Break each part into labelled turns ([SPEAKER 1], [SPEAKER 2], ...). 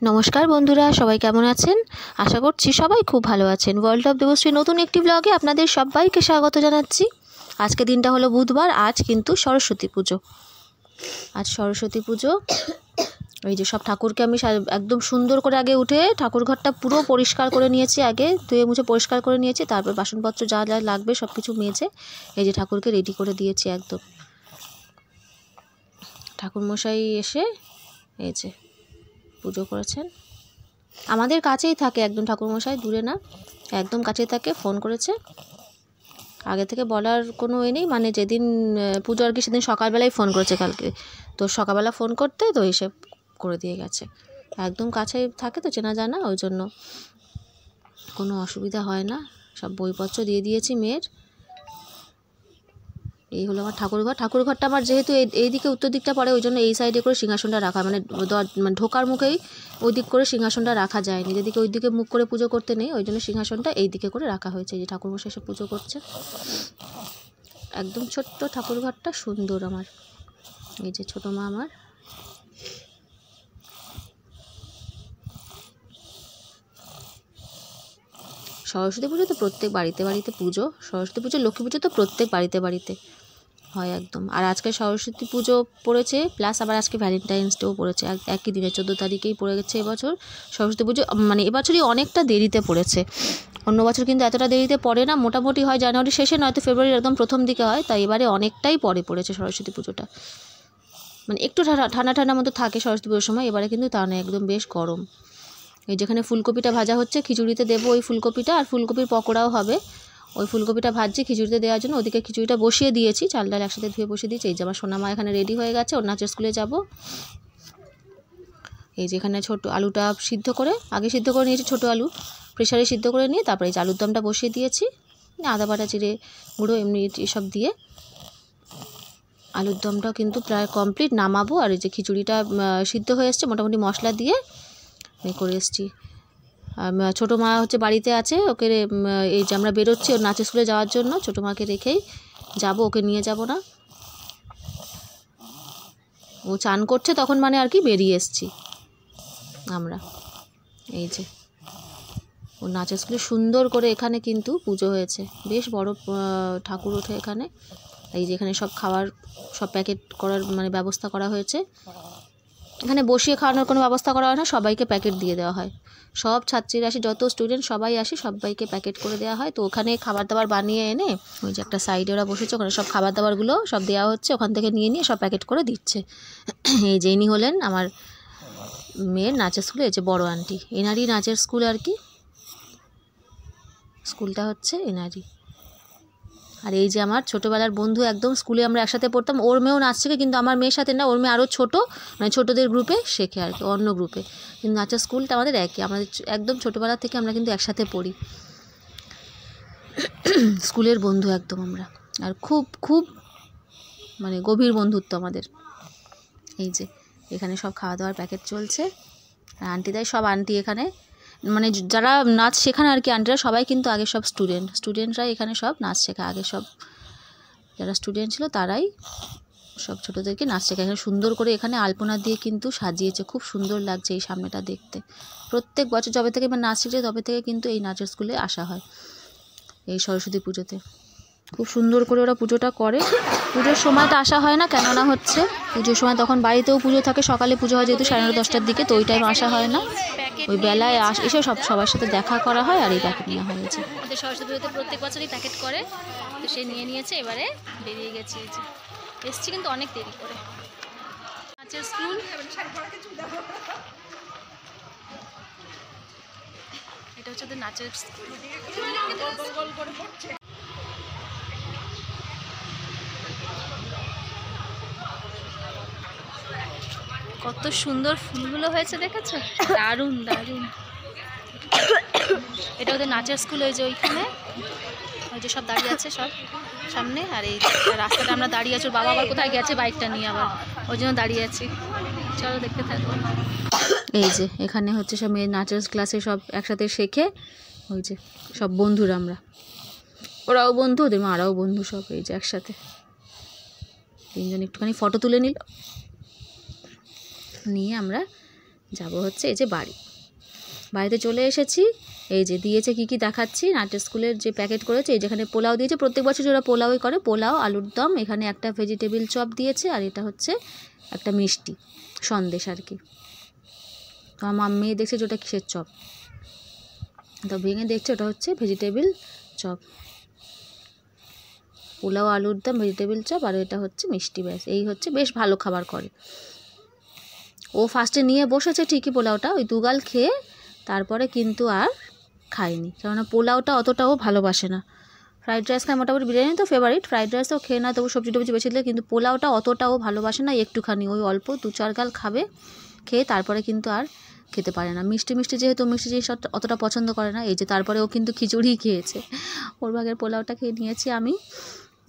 [SPEAKER 1] নমস্কার বন্ধুরা, সবাই কেমন আছেন? আশা করছি সবাই খুব ভালো আছেন। ওয়ার্ল্ড অফ দেবশ্রী নতুন একটি ব্লগে আপনাদের সবাইকে স্বাগত জানাচ্ছি। আজকে দিনটা হলো বুধবার, আজ কিন্তু সরস্বতী পুজো। আজ সরস্বতী পুজো। এই যে সব ঠাকুরকে আমি একদম সুন্দর করে আগে উঠে ঠাকুর ঘরটা পুরো পরিষ্কার করে নিয়েছি, আগে ধুয়ে মুছে পরিষ্কার করে নিয়েছি, তারপর বাসনপত্র যা যা লাগবে সব কিছু মেজে এই যে ঠাকুরকে রেডি করে দিয়েছি একদম। ঠাকুরমশাই এসে এই যে পুজো করেছেন। আমাদের কাছেই থাকে একদম ঠাকুরমশাই, দূরে না, একদম কাছেই থাকে। ফোন করেছে, আগে থেকে বলার কোনো নেই, মানে যেদিন পুজো আর কি সেদিন সকালবেলায় ফোন করেছে কালকে, তো সকালবেলা ফোন করতে তো এসে করে দিয়ে গেছে। একদম কাছেই থাকে তো, চেনা জানা, ওই জন্য কোনো অসুবিধা হয় না। সব বইপত্র দিয়ে দিয়েছি মেয়ের। এই হলো আমার ঠাকুরঘর। ঠাকুরঘরটা আমার যেহেতু এইদিকে উত্তর দিকটা পড়ে, ওই জন্য এই সাইডে করে সিংহাসনটা রাখা, মানে ঢোকার মুখেই ওই দিক করে সিংহাসনটা রাখা যায়নি, যেদিকে ওই দিকে মুখ করে পুজো করতে নেই, ওই জন্য সিংহাসনটা এই দিকে করে রাখা হয়েছে। এই যে ঠাকুরমশাই এসে পুজো করছে। একদম ছোট্ট ঠাকুরঘরটা, সুন্দর আমার। এই যে ছোটো মা আমার। সরস্বতী পুজো তো প্রত্যেক বাড়িতে বাড়িতে পুজো। সরস্বতী পুজো, লক্ষ্মী পুজো তো প্রত্যেক বাড়িতে বাড়িতে হয় একদম। আর আজকে সরস্বতী পুজো পড়েছে, প্লাস আবার আজকে ভ্যালেন্টাইন্স ডেও পড়েছে একই দিনে, 14 তারিখেই পড়ে গেছে এবছর সরস্বতী পুজো। মানে এবছরই অনেকটা দেরিতে পড়েছে, অন্য বছর কিন্তু এতটা দেরিতে পড়ে না, মোটামুটি হয় জানুয়ারি শেষে, নয়তো ফেব্রুয়ারির একদম প্রথম দিকে হয়, তাই এবারে অনেকটাই পরে পড়েছে সরস্বতী পুজোটা। মানে একটু ঠান্ডা ঠান্ডা মতো থাকে সরস্বতী পুজোর সময়, এবারে কিন্তু তা না, একদম বেশ গরম। এই যেখানে ফুলকপিটা ভাজা হচ্ছে, খিচুড়িতে দেবো ওই ফুলকপিটা, আর ফুলকপির পকোড়াও হবে। ওই ফুলকপিটা ভাজছি খিচুড়িতে দেওয়ার জন্য, ওদিকে খিচুড়িটা বসিয়ে দিয়েছি, চাল ডাল একসাথে ধুয়ে বসিয়ে দিয়েছি। এই যে আমার সোনামা এখানে রেডি হয়ে গেছে, ওর নাচের স্কুলে যাব। এই যে এখানে ছোটো আলুটা সিদ্ধ করে নিয়েছি, ছোটো আলু প্রেশারে সিদ্ধ করে নিয়ে তারপরে এই যে আলুর দমটা বসিয়ে দিয়েছি, আদা বাটা জিরে গুঁড়ো এমনি এসব দিয়ে। আলুর দমটাও কিন্তু প্রায় কমপ্লিট, নামাবো। আর এই যে খিচুড়িটা সিদ্ধ হয়ে এসছে, মোটামুটি মশলা দিয়ে করে এসছি। ছোটো মা হচ্ছে বাড়িতে আছে, ওকে এই যে আমরা বেরোচ্ছি ওর নাচের স্কুলে যাওয়ার জন্য, ছোটো মাকে রেখেই যাব, ওকে নিয়ে যাব না। ও চান করছে তখন, মানে আর কি বেরিয়ে এসছি আমরা। এই যে ওর নাচের স্কুলে সুন্দর করে এখানে কিন্তু পুজো হয়েছে, বেশ বড় ঠাকুর ওঠে এখানে। এই যে এখানে সব খাবার সব প্যাকেট করার মানে ব্যবস্থা করা হয়েছে। এখানে বসিয়ে খাওয়ানোর কোনো ব্যবস্থা করা হয় না, সবাইকে প্যাকেট দিয়ে দেওয়া হয়। সব ছাত্রীরা আসে, যত স্টুডেন্ট সবাই আসে, সবাইকে প্যাকেট করে দেওয়া হয়। তো ওখানে খাবার দাবার বানিয়ে এনে ওই যে একটা সাইডে ওরা বসেছে, ওখানে সব খাবার দাবারগুলো সব দেওয়া হচ্ছে, ওখান থেকে নিয়ে সব প্যাকেট করে দিচ্ছে। এই যে ইনি হলেন আমার মেয়ের নাচের স্কুলে, এই যে বড় আন্টি, এনারই নাচের স্কুল আর কি, স্কুলটা হচ্ছে এনারই। আর এই যে আমার ছোটোবেলার বন্ধু, একদম স্কুলে আমরা একসাথে পড়তাম, ওর মেয়েও নাচ শেখে, কিন্তু আমার মেয়ের সাথে না, ওর মেয়ে আরও ছোটো, মানে ছোটোদের গ্রুপে শেখে আর কি, অন্য গ্রুপে। কিন্তু নাচের স্কুলটা আমাদের একই, আমাদের একদম ছোটোবেলা থেকে আমরা কিন্তু একসাথে পড়ি, স্কুলের বন্ধু একদম আমরা। আর খুব খুব মানে গভীর বন্ধুত্ব আমাদের। এই যে এখানে সব খাওয়া দাওয়ার প্যাকেট চলছে, আর আন্টি দেয় সব। আন্টি এখানে মানে যারা নাচ শেখানো আর কি, আন্টিরা সবাই কিন্তু আগে সব স্টুডেন্টরা এখানে সব নাচ শেখা, আগে সব যারা স্টুডেন্ট ছিল তারাই সব ছোটোদেরকে নাচ শেখা। এখানে সুন্দর করে এখানে আলপনা দিয়ে কিন্তু সাজিয়েছে, খুব সুন্দর লাগছে এই সামনেটা দেখতে। প্রত্যেক বছর যবে থেকে নাচ শিখছে তবে থেকে কিন্তু এই নাচের স্কুলে আসা হয় এই সরস্বতী পুজোতে। খুব সুন্দর করে ওরা পুজোটা করে। পুজোর সময়টা আসা হয় না, কেননা হচ্ছে পুজোর সময় তখন বাড়িতেও পুজো থাকে, সকালে পুজো হয় যেহেতু 9:30-10টার দিকে, তো ওই টাইম আসা হয় না, ওই বেলায় এসে সবার সাথে দেখা করা হয় আর এই প্যাকেট নেওয়া হয়েছে। আমাদের সরস্বতী পুজোতে প্রত্যেক বছরই প্যাকেট করে, তো সে নিয়ে নিয়েছে, এবারে বেরিয়ে গেছে। এই যে এসছি কিন্তু অনেক দেরি করে। নাচের স্কুল, এটা হচ্ছে ওদের নাচের স্কুল। কত সুন্দর ফুলগুলো হয়েছে দেখেছো, দারুণ দারুণ। এটা ওদের নাচের স্কুল, ওই যে ওইখানে ওই যে সব দাঁড়িয়ে আছে সব সামনে। আর এই রাস্তাটা আমরা দাঁড়িয়ে আছি, বাবা আবার কোথায় গেছে বাইকটা নিয়ে, আবার ওই জন্য দাঁড়িয়ে আছি। চলো দেখতে থাকবো। এই যে এখানে হচ্ছে সব মেয়ের নাচের ক্লাসে সব একসাথে শেখে, ওই যে সব বন্ধুরা আমরা, ওরাও বন্ধু, ওদের মারাও বন্ধু, সব এই যে একসাথে। তিনজন একটুখানি ফটো তুলে নিয়ে আমরা যাব হচ্ছে এই যে বাড়িতে চলে এসেছি। এই যে দিয়েছে কি দেখাচ্ছি, নাটের স্কুলের যে প্যাকেট করেছে, এই যেখানে পোলাও দিয়েছে, প্রত্যেক বছর ওরা পোলাওই করে, পোলাও আলুর দম, এখানে একটা ভেজিটেবিল চপ দিয়েছে, আর এটা হচ্ছে একটা মিষ্টি সন্দেশ আর কি। তো আমার মেয়ে দেখছে যে ওটা কিসের চপ, তো ভেঙে দেখছে ওটা হচ্ছে ভেজিটেবিল চপ, পোলাও আলুর দম ভেজিটেবিল চপ, আর এটা হচ্ছে মিষ্টি। ব্যাস, এই হচ্ছে, বেশ ভালো খাবার করে। ও ফার্স্টে নিয়ে বসেছে ঠিকই পোলাওটা, ওই দুগাল খেয়ে তারপরে কিন্তু আর খায়নি, কেননা পোলাওটা অতটাও ভালোবাসে না। ফ্রাইড রাইস খায় মোটামুটি, বিরিয়ানি তো ফেভারিট, ফ্রাইড রাইস তো খেয়ে না, তবু সবজি টবজি বেছে দিলে, কিন্তু পোলাওটা অতটাও ভালোবাসে না, একটুখানি ওই অল্প 2-4 গাল খাবে, খেয়ে তারপরে কিন্তু আর খেতে পারে না। মিষ্টি যেহেতু মিষ্টি জিনিস অতটা পছন্দ করে না। এই যে তারপরে ও কিন্তু খিচুড়ি খেয়েছে, ওর ভাগের পোলাওটা খেয়ে নিয়েছি আমি,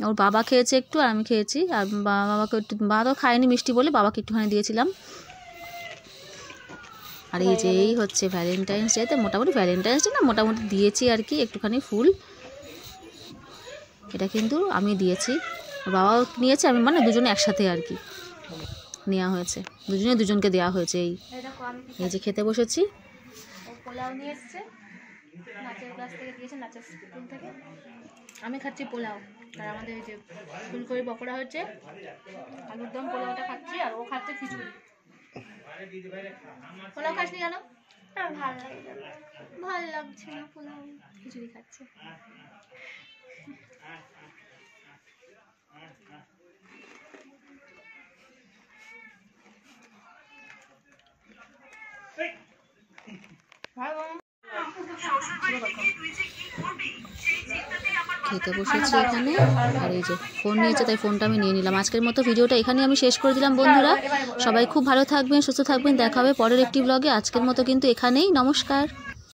[SPEAKER 1] ওর বাবা খেয়েছে একটু, আর আমি খেয়েছি। আর বাবাকে একটু, বাবা তো খায়নি মিষ্টি বলে, বাবাকে একটুখানি দিয়েছিলাম। আর এই যে এই হচ্ছে ভ্যালেন্টাইন্স ডেতে, মোটামুটি ভ্যালেন্টাইন্স ডে না, মোটামুটি দিয়েছি আর কি একটুখানি ফুল, এটা কিন্তু আমি দিয়েছি, বাবাও নিয়েছে, আমি মানে দুজনে একসাথে আর কি নেওয়া হয়েছে, দুজনকে দেওয়া হয়েছে। এই যে খেতে বসেছি, পোলাও নিয়ে এসছে নাচের ক্লাস থেকে, দিয়েছে নাচের স্কুল থেকে, আমি খাচ্ছি পোলাও, আর আমাদের এই যে ফুলকপি পকোড়া হচ্ছে, আলুর দম, পোলাওটা খাচ্ছি, আর ও খাচ্ছে খিচুড়ি। পোলাও খাসনি কেন? ভালো লাগছে না, পোলাও খিচুড়ি খাচ্ছে। খেতে বসেছি এখানে, আর এই যে ফোন নিয়েছে, তাই ফোনটা আমি নিয়ে নিলাম। আজকের মতো ভিডিওটা এখানেই আমি শেষ করে দিলাম বন্ধুরা, সবাই খুব ভালো থাকবেন, সুস্থ থাকবেন, দেখা হবে পরের একটি ব্লগে। আজকের মতো কিন্তু এখানেই, নমস্কার।